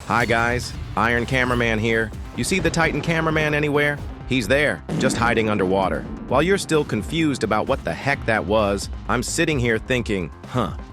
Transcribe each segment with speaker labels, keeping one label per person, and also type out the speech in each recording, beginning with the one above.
Speaker 1: Hi guys, Iron Cameraman here. You see the Titan Cameraman anywhere? He's there, just hiding underwater. While you're still confused about what the heck that was, I'm sitting here thinking,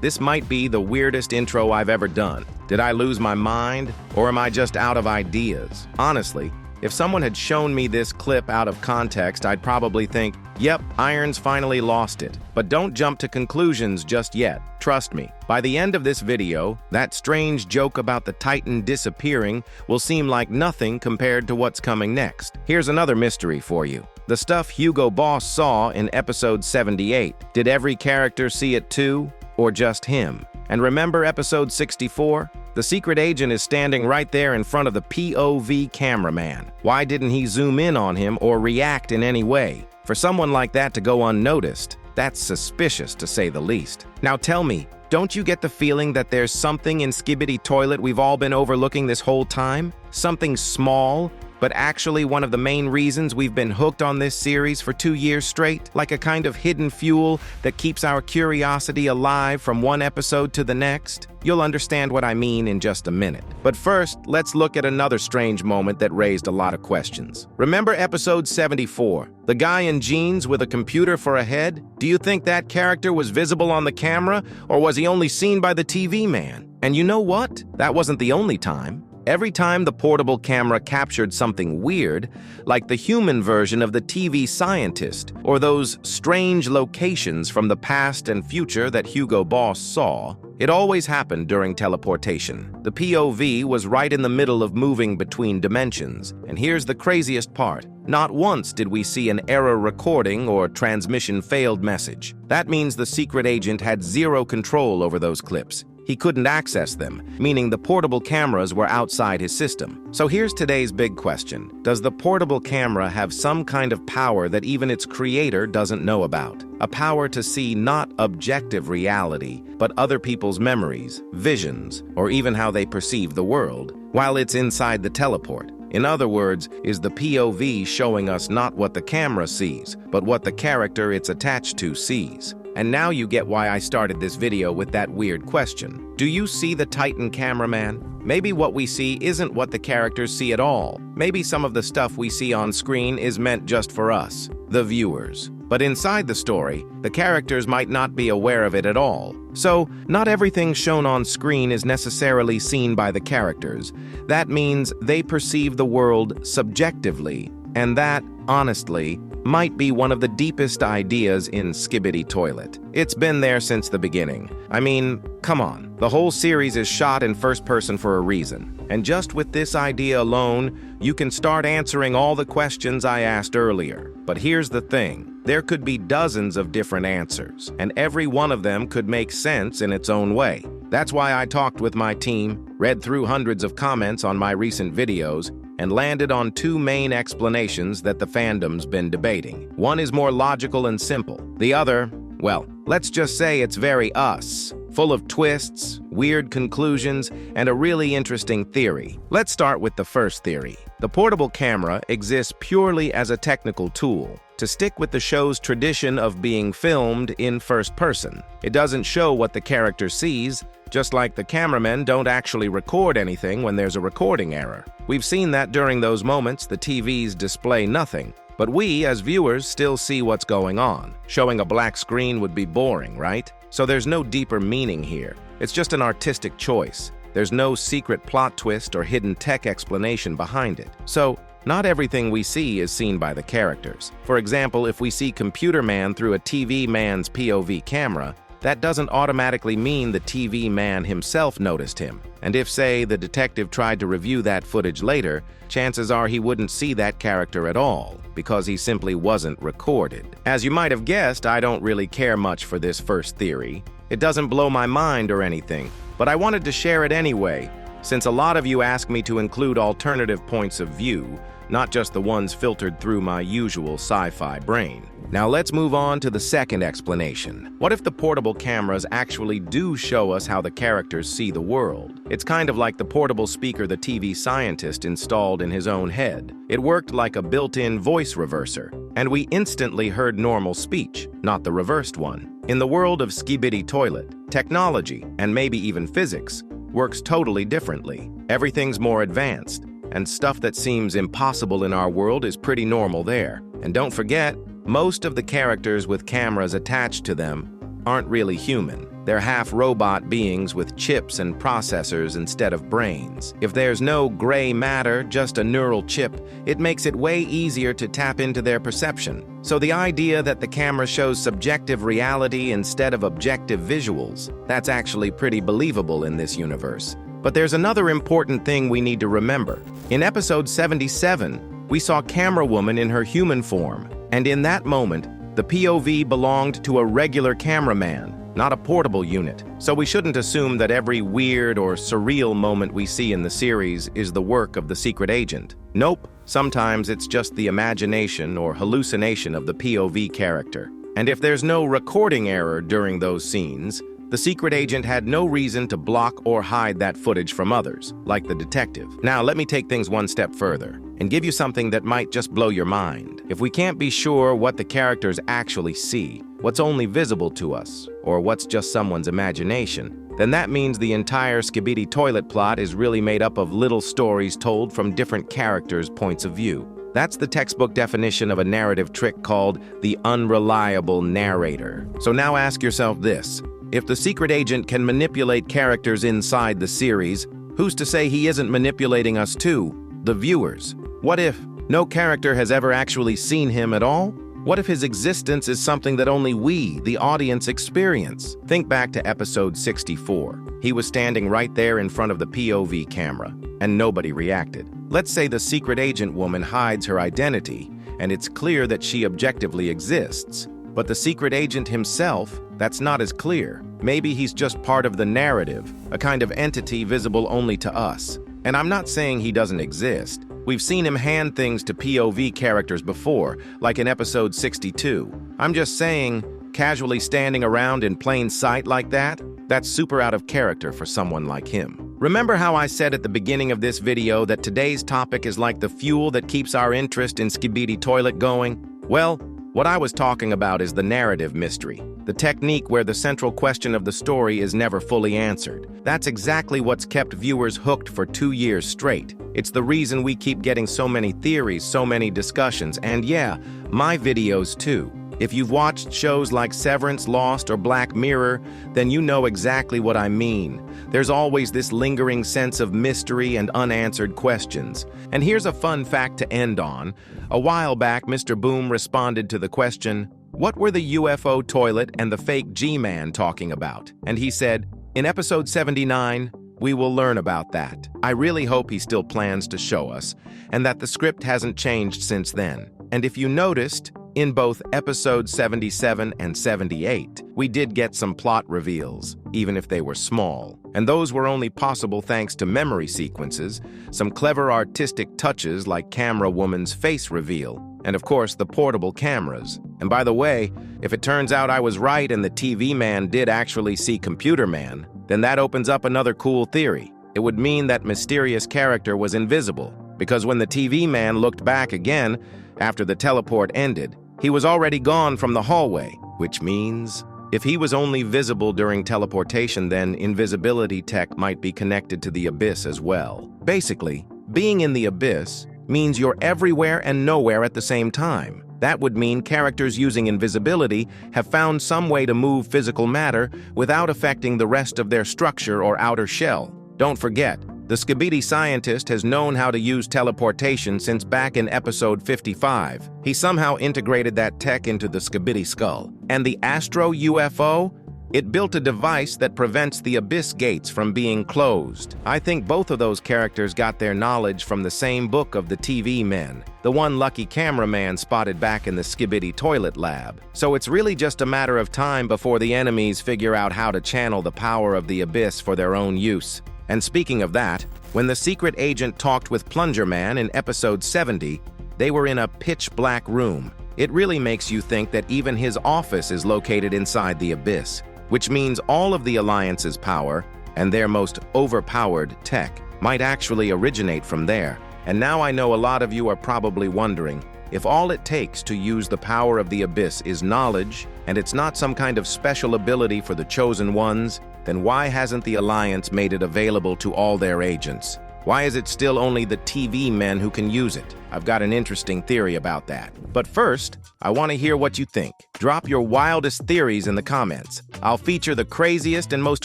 Speaker 1: this might be the weirdest intro I've ever done. Did I lose my mind, or am I just out of ideas? Honestly, if someone had shown me this clip out of context, I'd probably think, yep, Iron's finally lost it. But don't jump to conclusions just yet. Trust me, by the end of this video, that strange joke about the Titan disappearing will seem like nothing compared to what's coming next. Here's another mystery for you. The stuff Hugo Boss saw in episode 78. Did every character see it too, or just him? And remember episode 64? The secret agent is standing right there in front of the POV cameraman. Why didn't he zoom in on him or react in any way? For someone like that to go unnoticed, that's suspicious to say the least. Now tell me, don't you get the feeling that there's something in Skibidi Toilet we've all been overlooking this whole time? Something small, but actually one of the main reasons we've been hooked on this series for 2 years straight? Like a kind of hidden fuel that keeps our curiosity alive from one episode to the next? You'll understand what I mean in just a minute. But first, let's look at another strange moment that raised a lot of questions. Remember episode 74? The guy in jeans with a computer for a head? Do you think that character was visible on the camera, or was he only seen by the TV man? And you know what? That wasn't the only time. Every time the portable camera captured something weird, like the human version of the TV scientist, or those strange locations from the past and future that Hugo Boss saw, it always happened during teleportation. The POV was right in the middle of moving between dimensions. And here's the craziest part. Not once did we see an error recording or transmission failed message. That means the secret agent had zero control over those clips. He couldn't access them, meaning the portable cameras were outside his system. So here's today's big question. Does the portable camera have some kind of power that even its creator doesn't know about? A power to see not objective reality, but other people's memories, visions, or even how they perceive the world, while it's inside the teleport. In other words, is the POV showing us not what the camera sees, but what the character it's attached to sees? And now you get why I started this video with that weird question. Do you see the Titan Cameraman? Maybe what we see isn't what the characters see at all. Maybe some of the stuff we see on screen is meant just for us, the viewers. But inside the story, the characters might not be aware of it at all. So, not everything shown on screen is necessarily seen by the characters. That means they perceive the world subjectively, and that, honestly, might be one of the deepest ideas in Skibidi Toilet. It's been there since the beginning. I mean, come on. The whole series is shot in first person for a reason. And just with this idea alone, you can start answering all the questions I asked earlier. But here's the thing. There could be dozens of different answers, and every one of them could make sense in its own way. That's why I talked with my team, read through hundreds of comments on my recent videos, and landed on two main explanations that the fandom's been debating. One is more logical and simple. The other, well, let's just say it's very us, full of twists, weird conclusions, and a really interesting theory. Let's start with the first theory. The portable camera exists purely as a technical tool to stick with the show's tradition of being filmed in first person. It doesn't show what the character sees, just like the cameramen don't actually record anything when there's a recording error. We've seen that during those moments the TVs display nothing, but we, as viewers, still see what's going on. Showing a black screen would be boring, right? So there's no deeper meaning here. It's just an artistic choice. There's no secret plot twist or hidden tech explanation behind it. So, not everything we see is seen by the characters. For example, if we see Computer Man through a TV man's POV camera, that doesn't automatically mean the TV man himself noticed him. And if, say, the detective tried to review that footage later, chances are he wouldn't see that character at all, because he simply wasn't recorded. As you might have guessed, I don't really care much for this first theory. It doesn't blow my mind or anything, but I wanted to share it anyway, since a lot of you ask me to include alternative points of view, not just the ones filtered through my usual sci-fi brain. Now let's move on to the second explanation. What if the portable cameras actually do show us how the characters see the world? It's kind of like the portable speaker the TV scientist installed in his own head. It worked like a built-in voice reverser, and we instantly heard normal speech, not the reversed one. In the world of Skibidi Toilet, technology, and maybe even physics, works totally differently. Everything's more advanced, and stuff that seems impossible in our world is pretty normal there. And don't forget, most of the characters with cameras attached to them aren't really human. They're half-robot beings with chips and processors instead of brains. If there's no gray matter, just a neural chip, it makes it way easier to tap into their perception. So the idea that the camera shows subjective reality instead of objective visuals, that's actually pretty believable in this universe. But there's another important thing we need to remember. In episode 77, we saw Camera Woman in her human form, and in that moment, the POV belonged to a regular cameraman, not a portable unit. So we shouldn't assume that every weird or surreal moment we see in the series is the work of the secret agent. Nope, sometimes it's just the imagination or hallucination of the POV character. And if there's no recording error during those scenes, the secret agent had no reason to block or hide that footage from others, like the detective. Now, let me take things one step further and give you something that might just blow your mind. If we can't be sure what the characters actually see, what's only visible to us, or what's just someone's imagination, then that means the entire Skibidi Toilet plot is really made up of little stories told from different characters' points of view. That's the textbook definition of a narrative trick called the unreliable narrator. So now ask yourself this. If the secret agent can manipulate characters inside the series, who's to say he isn't manipulating us too, the viewers? What if no character has ever actually seen him at all? What if his existence is something that only we, the audience, experience? Think back to episode 64. He was standing right there in front of the POV camera, and nobody reacted. Let's say the secret agent woman hides her identity, and it's clear that she objectively exists. But the secret agent himself, that's not as clear. Maybe he's just part of the narrative, a kind of entity visible only to us. And I'm not saying he doesn't exist. We've seen him hand things to POV characters before, like in episode 62. I'm just saying, casually standing around in plain sight like that, that's super out of character for someone like him. Remember how I said at the beginning of this video that today's topic is like the fuel that keeps our interest in Skibidi Toilet going? Well, what I was talking about is the narrative mystery, the technique where the central question of the story is never fully answered. That's exactly what's kept viewers hooked for 2 years straight. It's the reason we keep getting so many theories, so many discussions, and yeah, my videos too. If you've watched shows like Severance, Lost, or Black Mirror, then you know exactly what I mean. There's always this lingering sense of mystery and unanswered questions. And here's a fun fact to end on. A while back, Mr. Boom responded to the question, "What were the UFO toilet and the fake G-Man talking about?" And he said, "In episode 79, we will learn about that." I really hope he still plans to show us, and that the script hasn't changed since then. And if you noticed, in both episodes 77 and 78, we did get some plot reveals, even if they were small. And those were only possible thanks to memory sequences, some clever artistic touches like Camera Woman's face reveal, and of course the portable cameras. And by the way, if it turns out I was right and the TV man did actually see Computer Man, then that opens up another cool theory. It would mean that mysterious character was invisible, because when the TV man looked back again, after the teleport ended, he was already gone from the hallway, which means if he was only visible during teleportation, then invisibility tech might be connected to the abyss as well. Basically, being in the abyss means you're everywhere and nowhere at the same time. That would mean characters using invisibility have found some way to move physical matter without affecting the rest of their structure or outer shell. Don't forget, the Skibidi scientist has known how to use teleportation since back in episode 55. He somehow integrated that tech into the Skibidi skull. And the Astro UFO? It built a device that prevents the abyss gates from being closed. I think both of those characters got their knowledge from the same book of the TV men, the one lucky cameraman spotted back in the Skibidi Toilet lab. So it's really just a matter of time before the enemies figure out how to channel the power of the abyss for their own use. And speaking of that, when the secret agent talked with Plunger Man in episode 70, they were in a pitch-black room. It really makes you think that even his office is located inside the abyss, which means all of the Alliance's power and their most overpowered tech might actually originate from there. And now I know a lot of you are probably wondering, if all it takes to use the power of the abyss is knowledge, and it's not some kind of special ability for the chosen ones, then why hasn't the Alliance made it available to all their agents? Why is it still only the TV men who can use it? I've got an interesting theory about that. But first, I want to hear what you think. Drop your wildest theories in the comments. I'll feature the craziest and most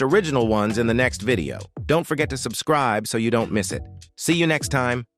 Speaker 1: original ones in the next video. Don't forget to subscribe so you don't miss it. See you next time.